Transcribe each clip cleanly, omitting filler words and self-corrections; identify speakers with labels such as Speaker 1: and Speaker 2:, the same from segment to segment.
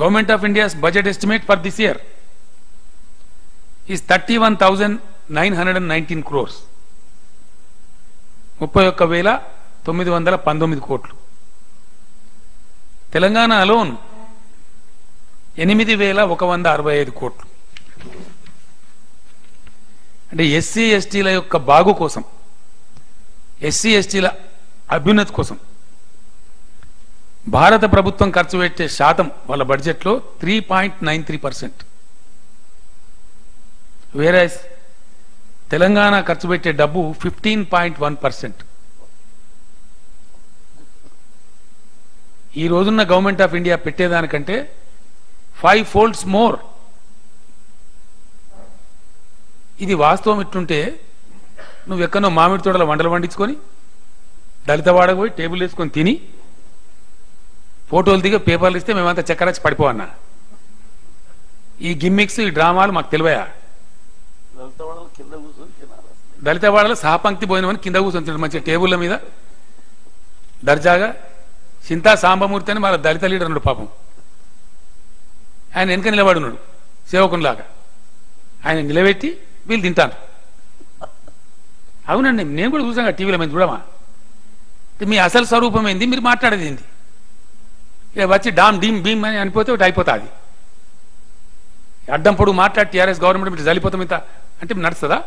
Speaker 1: Government of India's budget estimate for this year is 31,919 crores. 31,919 కోట్లు. Telangana alone 8,165 కోట్లు. అంటే SC ఎస్టీల యొక్క బాగు కోసం, ఎస్సీ ఎస్టీల అభ్యున్నతి కోసం భారత ప్రభుత్వం ఖర్చు పెట్టే శాతం వాళ్ళ బడ్జెట్లో 3.93%. వేరస్ తెలంగాణ ఖర్చు పెట్టే డబ్బు 15.1%. ఈ రోజున్న గవర్నమెంట్ ఆఫ్ ఇండియా పెట్టేదానికంటే 5 folds మోర్. ఇది వాస్తవం ఎట్లుంటే నువ్వు ఎక్కడో మామిడి తోటల వంటలు వండించుకొని దళిత వాడకు పోయి టేబుల్ వేసుకొని తిని ఫోటోలు దిగి పేపర్లు ఇస్తే మేమంతా చక్కరచ్చి పడిపోవన్నా. ఈ గిమ్మిక్స్, ఈ డ్రామాలు మాకు తెలివయా? దళిత వాడలో సహపంక్తి భోజనం అని కింద కూర్చొని మంచిగా టేబుల్ల మీద దర్జాగా. చింతా సాంబమూర్తి అని మన దళిత లీడర్ ఉన్నాడు పాపం, ఆయన వెనక నిలబడున్నాడు సేవకునిలాగా. ఆయన నిలబెట్టి వీళ్ళు తింటాను. అవునండి, నేను కూడా చూసాను టీవీలో. మేము చూడమా? మీ అసలు స్వరూపం ఏంది, మీరు మాట్లాడేది ఏంది? ఇక వచ్చి డామ్ డీమ్ భీమ్ అని అనిపోతే ఒకటి అయిపోతుంది. అడ్డం పొడుగు మాట్లాడి టీఆర్ఎస్ గవర్నమెంట్ మీరు జలిపోతాం ఇంత అంటే నడుస్తుందా?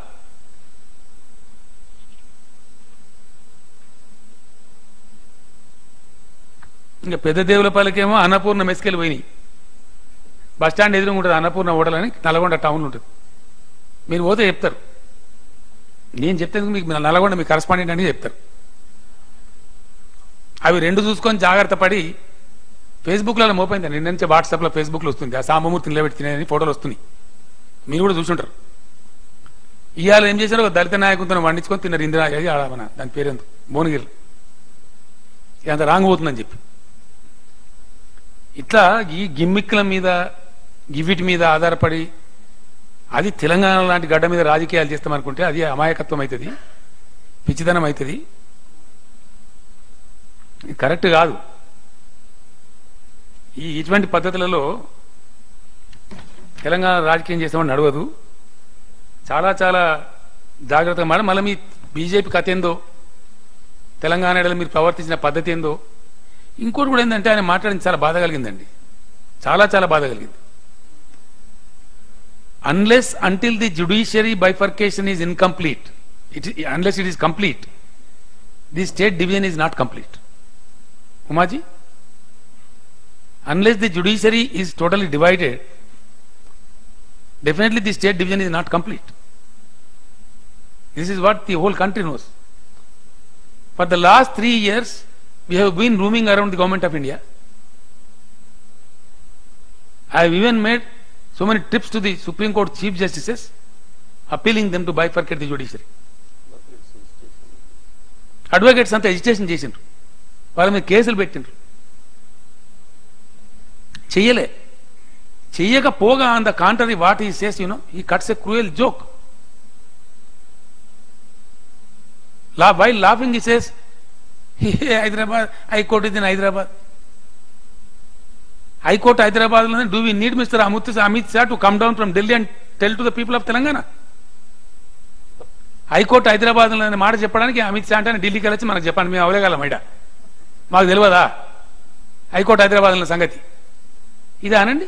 Speaker 1: ఇంకా పెద్ద దేవులపల్లికేమో అన్నపూర్ణ మెస్కెళ్ళి పోయినాయి. బస్టాండ్ ఎదురుగా ఉంటుంది అన్నపూర్ణ హోటల్ అని, నల్గొండ టౌన్ ఉంటుంది. మీరు పోతే చెప్తారు. నేను చెప్తాను మీకు, నల్గొండ మీ కరస్పాండెంట్ అని చెప్తారు. అవి రెండు చూసుకొని జాగ్రత్త పడి ఫేస్బుక్లలో మోపోయింది. నిన్న నుంచి వాట్సాప్లో ఫేస్బుక్లో వస్తుంది, ఆ సాంబమూర్తి నిలబెట్టినాయని ఫోటోలు వస్తున్నాయి. మీరు కూడా చూసుంటారు. ఇవాళ ఏం చేశారో దళిత నాయకులతో వండించుకొని తిన్నారు. ఇందిరా ఆడమన దాని పేరెందుకు భువనగిరి అంత రాంగ్ పోతుందని చెప్పి. ఇట్లా ఈ గిమ్మిక్ల మీద గివిటి మీద ఆధారపడి అది తెలంగాణ లాంటి గడ్డ మీద రాజకీయాలు చేస్తామనుకుంటే అది అమాయకత్వం అవుతుంది, పిచ్చితనం అవుతుంది, కరెక్ట్ కాదు. ఇటువంటి పద్ధతులలో తెలంగాణ రాజకీయం చేస్తామని నడవదు. చాలా చాలా జాగ్రత్తగా మాట. మళ్ళీ మీ బీజేపీ కథ ఏందో, తెలంగాణలో మీరు ప్రవర్తించిన పద్ధతి ఏందో. ఇంకోటి కూడా ఏంటంటే ఆయన మాట్లాడింది చాలా బాధ కలిగిందండి, చాలా చాలా బాధ కలిగింది. Unless until the judiciary bifurcation is incomplete, unless it is complete, the state division is not complete. Umaji, unless the judiciary is totally divided, definitely the state division is not complete. This is what the whole country knows. For the last 3 years, we have been roaming around the government of India. I have even made so many trips to the Supreme Court Chief Justices, appealing them to bifurcate the judiciary. Advocates anta agitation చేసిండ్రు, వాళ్ళ మీద కేసులు పెట్టిండ్రు. చెయ్యలే. చెయ్యకపోగా on the contrary what he says, you know, he cuts a cruel joke. While laughing he says Hyderabad high court is in Hyderabad. High court Hyderabad లో. Do we need mister Amit Shah to come down from Delhi and tell to the people of Telangana? High court Hyderabad లో మాట చెప్పడానికి అమిత్ షా అంటే ఢిల్లీకి వెళ్ళి మనకు చెప్పండి, మేము అవలేగలం మైడ, మాకు తెలియదా హైకోర్టు హైదరాబాద్ లో సంగతి? ఇదే అనండి.